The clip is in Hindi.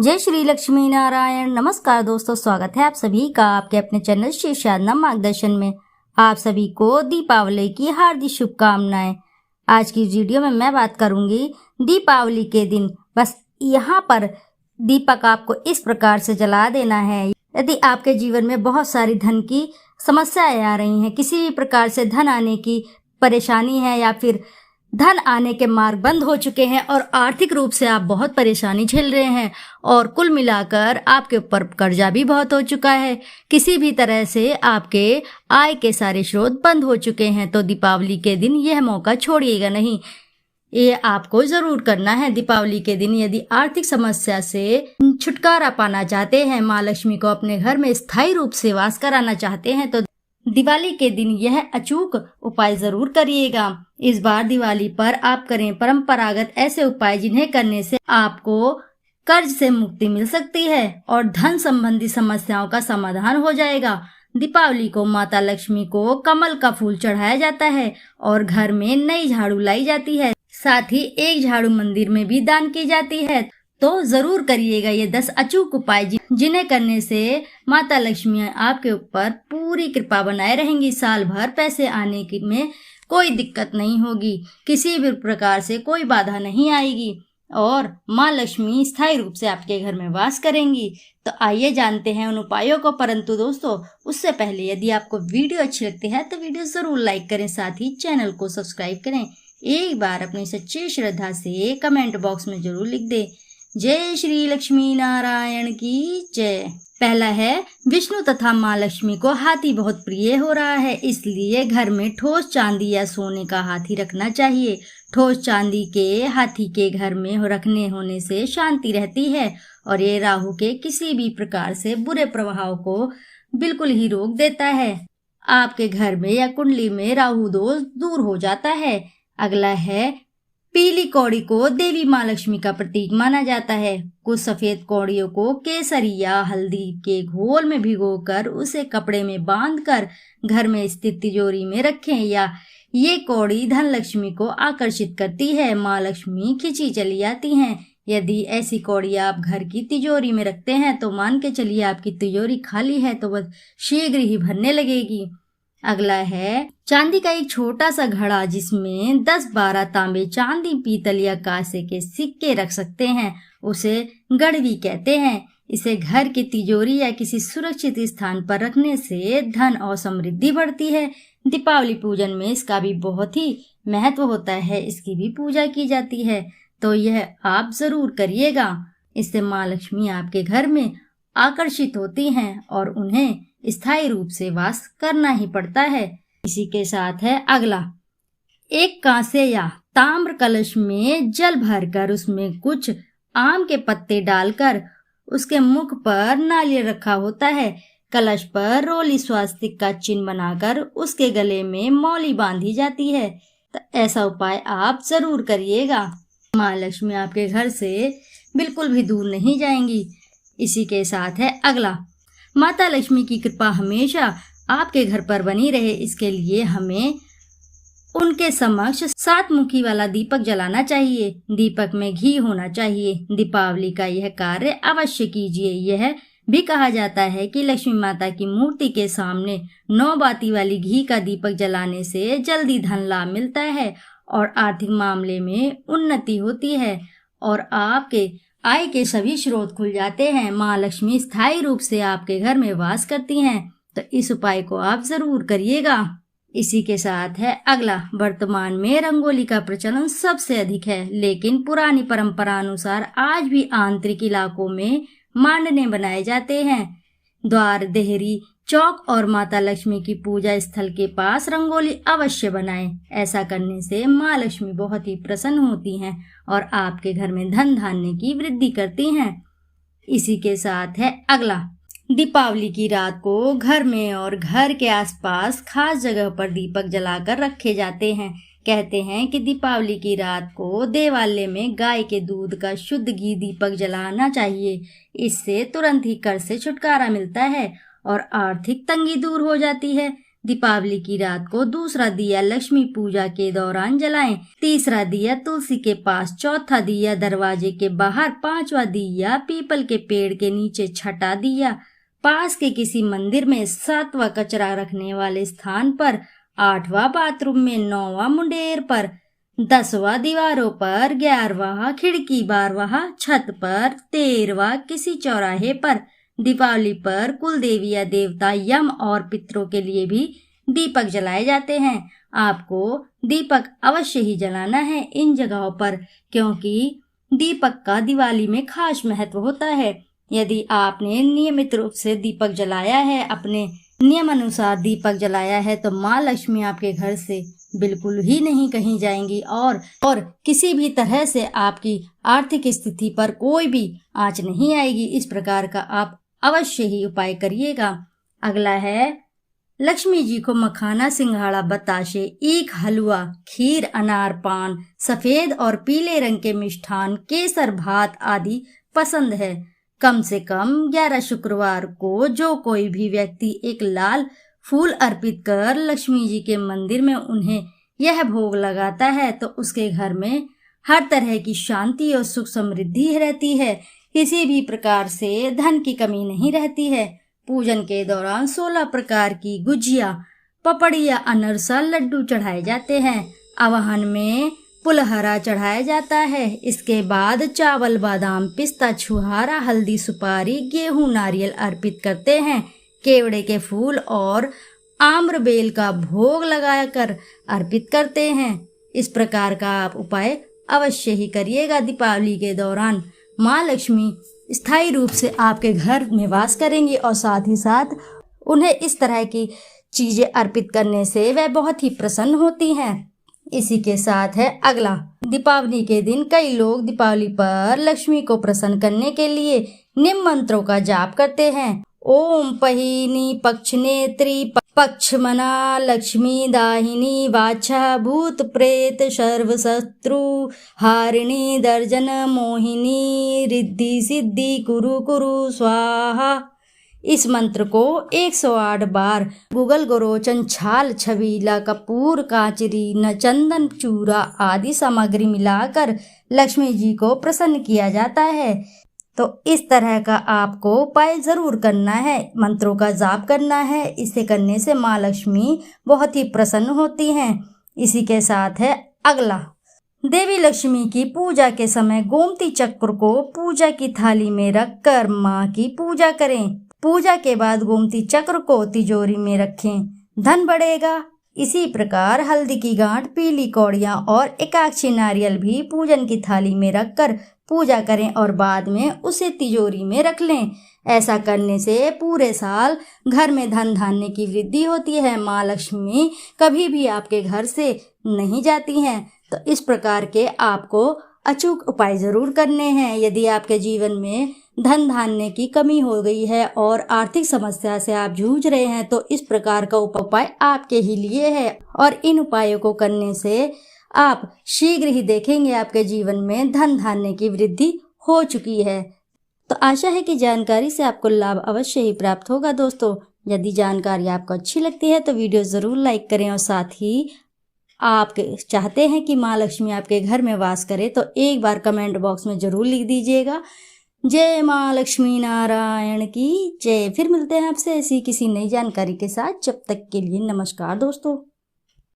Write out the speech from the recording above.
जय श्री लक्ष्मी नारायण। नमस्कार दोस्तों, स्वागत है आप सभी का आपके अपने चैनल श्री साधना मार्गदर्शन में। आप सभी को दीपावली की हार्दिक शुभकामनाएं। आज की वीडियो में मैं बात करूंगी दीपावली के दिन बस यहाँ पर दीपक आपको इस प्रकार से जला देना है। यदि आपके जीवन में बहुत सारी धन की समस्याएं आ रही हैं, किसी भी प्रकार से धन आने की परेशानी है या फिर धन आने के मार्ग बंद हो चुके हैं और आर्थिक रूप से आप बहुत परेशानी झेल रहे हैं और कुल मिलाकर आपके ऊपर कर्जा भी बहुत हो चुका है, किसी भी तरह से आपके आय के सारे स्रोत बंद हो चुके हैं, तो दीपावली के दिन यह मौका छोड़िएगा नहीं। ये आपको जरूर करना है। दीपावली के दिन यदि आर्थिक समस्या से छुटकारा पाना चाहते हैं, माँ लक्ष्मी को अपने घर में स्थायी रूप से वास कराना चाहते हैं, तो दिवाली के दिन यह अचूक उपाय जरूर करिएगा। इस बार दिवाली पर आप करें परंपरागत ऐसे उपाय जिन्हें करने से आपको कर्ज से मुक्ति मिल सकती है और धन संबंधी समस्याओं का समाधान हो जाएगा। दीपावली को माता लक्ष्मी को कमल का फूल चढ़ाया जाता है और घर में नई झाड़ू लाई जाती है, साथ ही एक झाड़ू मंदिर में भी दान की जाती है। तो जरूर करिएगा ये 10 अचूक उपाय जिन्हें करने से माता लक्ष्मी आपके ऊपर पूरी कृपा बनाए रहेंगी। साल भर पैसे आने की में कोई दिक्कत नहीं होगी, किसी भी प्रकार से कोई बाधा नहीं आएगी और माँ लक्ष्मी स्थायी रूप से आपके घर में वास करेंगी। तो आइए जानते हैं उन उपायों को। परंतु दोस्तों, उससे पहले यदि आपको वीडियो अच्छी लगती है तो वीडियो जरूर लाइक करें, साथ ही चैनल को सब्सक्राइब करें। एक बार अपनी सच्ची श्रद्धा से कमेंट बॉक्स में जरूर लिख दे, जय श्री लक्ष्मी नारायण की जय। पहला है, विष्णु तथा माँ लक्ष्मी को हाथी बहुत प्रिय हो रहा है, इसलिए घर में ठोस चांदी या सोने का हाथी रखना चाहिए। ठोस चांदी के हाथी के घर में रखने होने से शांति रहती है और ये राहु के किसी भी प्रकार से बुरे प्रभाव को बिल्कुल ही रोक देता है। आपके घर में या कुंडली में राहु दोष दूर हो जाता है। अगला है, पीली कौड़ी को देवी माँ लक्ष्मी का प्रतीक माना जाता है। कुछ सफेद कौड़ियों को केसरी या हल्दी के घोल में भिगोकर उसे कपड़े में बांधकर घर में स्थित तिजोरी में रखें, या ये कौड़ी धन लक्ष्मी को आकर्षित करती है, माँ लक्ष्मी खिंची चली आती हैं। यदि ऐसी कौड़ी आप घर की तिजोरी में रखते हैं तो मान के चलिए आपकी तिजोरी खाली है तो वह शीघ्र ही भरने लगेगी। अगला है, चांदी का एक छोटा सा घड़ा जिसमें 10-12 तांबे, चांदी, पीतल या कांसे के सिक्के रख सकते हैं, उसे गड़वी कहते हैं। इसे घर की तिजोरी या किसी सुरक्षित स्थान पर रखने से धन और समृद्धि बढ़ती है। दीपावली पूजन में इसका भी बहुत ही महत्व होता है, इसकी भी पूजा की जाती है, तो यह आप जरूर करिएगा। इससे माँ लक्ष्मी आपके घर में आकर्षित होती हैं और उन्हें स्थायी रूप से वास करना ही पड़ता है। इसी के साथ है अगला, एक कांसे या ताम्र कलश में जल भरकर उसमें कुछ आम के पत्ते डालकर उसके मुख पर नारियल रखा होता है। कलश पर रोली स्वास्तिक का चिन्ह बनाकर उसके गले में मौली बांधी जाती है। तो ऐसा उपाय आप जरूर करिएगा, माँ लक्ष्मी आपके घर से बिल्कुल भी दूर नहीं जाएंगी। इसी के साथ है अगला, माता लक्ष्मी की कृपा हमेशा आपके घर पर बनी रहे, इसके लिए हमें उनके समक्ष 7 मुखी वाला दीपक जलाना चाहिए। दीपक में घी होना चाहिए। दीपावली का यह कार्य अवश्य कीजिए। यह भी कहा जाता है कि लक्ष्मी माता की मूर्ति के सामने 9 बाती वाली घी का दीपक जलाने से जल्दी धन लाभ मिलता है और आर्थिक मामले में उन्नति होती है और आपके आय के सभी स्रोत खुल जाते हैं। माँ लक्ष्मी स्थायी रूप से आपके घर में वास करती हैं, तो इस उपाय को आप जरूर करिएगा। इसी के साथ है अगला, वर्तमान में रंगोली का प्रचलन सबसे अधिक है, लेकिन पुरानी परंपरा अनुसार आज भी आंतरिक इलाकों में मांडने बनाए जाते हैं। द्वार, देहरी, चौक और माता लक्ष्मी की पूजा स्थल के पास रंगोली अवश्य बनाएं। ऐसा करने से माँ लक्ष्मी बहुत ही प्रसन्न होती हैं और आपके घर में धन धान्य की वृद्धि करती हैं। इसी के साथ है अगला, दीपावली की रात को घर में और घर के आसपास खास जगह पर दीपक जलाकर रखे जाते हैं। कहते हैं कि दीपावली की रात को देवालय में गाय के दूध का शुद्ध घी दीपक जलाना चाहिए। इससे तुरंत ही कर्ज से छुटकारा मिलता है और आर्थिक तंगी दूर हो जाती है। दीपावली की रात को दूसरा दिया लक्ष्मी पूजा के दौरान जलाएं, तीसरा दिया तुलसी के पास, चौथा दिया दरवाजे के बाहर, पांचवा दिया पीपल के पेड़ के नीचे, छठा दिया पास के किसी मंदिर में, सातवां कचरा रखने वाले स्थान पर, आठवां बाथरूम में, नौवां मुंडेर पर, 10वां दीवारों पर, 11वां खिड़की, 12वां छत पर, 13वां किसी चौराहे पर। दीपावली पर कुल देवी या देवता, यम और पितरों के लिए भी दीपक जलाए जाते हैं। आपको दीपक अवश्य ही जलाना है इन जगहों पर, क्योंकि दीपक का दिवाली में खास महत्व होता है। यदि आपने नियमित रूप से दीपक जलाया है, अपने नियम अनुसार दीपक जलाया है, तो माँ लक्ष्मी आपके घर से बिल्कुल ही नहीं कहीं जाएंगी और किसी भी तरह से आपकी आर्थिक स्थिति पर कोई भी आंच नहीं आएगी। इस प्रकार का आप अवश्य ही उपाय करिएगा। अगला है लक्ष्मी जी को मखाना, सिंघाड़ा, बताशे, ईख, हलवा, खीर, अनार, पान, सफेद और पीले रंग के मिष्ठान, केसर, भात आदि पसंद है। कम से कम 11 शुक्रवार को जो कोई भी व्यक्ति एक लाल फूल अर्पित कर लक्ष्मी जी के मंदिर में उन्हें यह भोग लगाता है, तो उसके घर में हर तरह की शांति और सुख समृद्धि रहती है। किसी भी प्रकार से धन की कमी नहीं रहती है। पूजन के दौरान 16 प्रकार की गुजिया, पपड़िया, अनरसा, लड्डू चढ़ाए जाते हैं। आवाहन में पुलहरा चढ़ाया जाता है। इसके बाद चावल, बादाम, पिस्ता, छुहारा, हल्दी, सुपारी, गेहूं, नारियल अर्पित करते हैं। केवड़े के फूल और आम्र बेल का भोग लगाकर अर्पित करते हैं। इस प्रकार का आप उपाय अवश्य ही करिएगा। दीपावली के दौरान माँ लक्ष्मी स्थायी रूप से आपके घर में वास करेंगी और साथ ही साथ उन्हें इस तरह की चीजें अर्पित करने से वह बहुत ही प्रसन्न होती हैं। इसी के साथ है अगला, दीपावली के दिन कई लोग दीपावली पर लक्ष्मी को प्रसन्न करने के लिए निम्न मंत्रों का जाप करते हैं। ओम पहिनी पक्षनेत्री पक्षमना लक्ष्मी दाहिनी वाचा भूत प्रेत सर्व शत्रु हारिणी दर्जन मोहिनी रिद्धि सिद्धि कुरु कुरु स्वाहा। इस मंत्र को 108 बार गुगल, गोरोचन, छाल, छबीला, कपूर, कांचरी, न चंदन, चूरा आदि सामग्री मिलाकर लक्ष्मी जी को प्रसन्न किया जाता है। तो इस तरह का आपको उपाय जरूर करना है, मंत्रों का जाप करना है। इसे करने से माँ लक्ष्मी बहुत ही प्रसन्न होती हैं। इसी के साथ है अगला, देवी लक्ष्मी की पूजा के समय गोमती चक्र को पूजा की थाली में रखकर माँ की पूजा करें। पूजा के बाद गोमती चक्र को तिजोरी में रखें, धन बढ़ेगा। इसी प्रकार हल्दी की गांठ, पीली कौड़ियाँ और एकाक्षी नारियल भी पूजन की थाली में रखकर पूजा करें और बाद में उसे तिजोरी में रख लें। ऐसा करने से पूरे साल घर में धन धान्य की वृद्धि होती है। माँ लक्ष्मी कभी भी आपके घर से नहीं जाती हैं। तो इस प्रकार के आपको अचूक उपाय जरूर करने हैं। यदि आपके जीवन में धन धान्य की कमी हो गई है और आर्थिक समस्या से आप जूझ रहे हैं, तो इस प्रकार का उपाय आपके ही लिए है और इन उपायों को करने से आप शीघ्र ही देखेंगे आपके जीवन में धन धान्य की वृद्धि हो चुकी है। तो आशा है कि जानकारी से आपको लाभ अवश्य ही प्राप्त होगा। दोस्तों, यदि जानकारी आपको अच्छी लगती है तो वीडियो ज़रूर लाइक करें और साथ ही आप चाहते हैं कि माँ लक्ष्मी आपके घर में वास करे तो एक बार कमेंट बॉक्स में ज़रूर लिख दीजिएगा। जय माँ लक्ष्मी नारायण की जय। फिर मिलते हैं आपसे ऐसी किसी नई जानकारी के साथ। जब तक के लिए नमस्कार दोस्तों।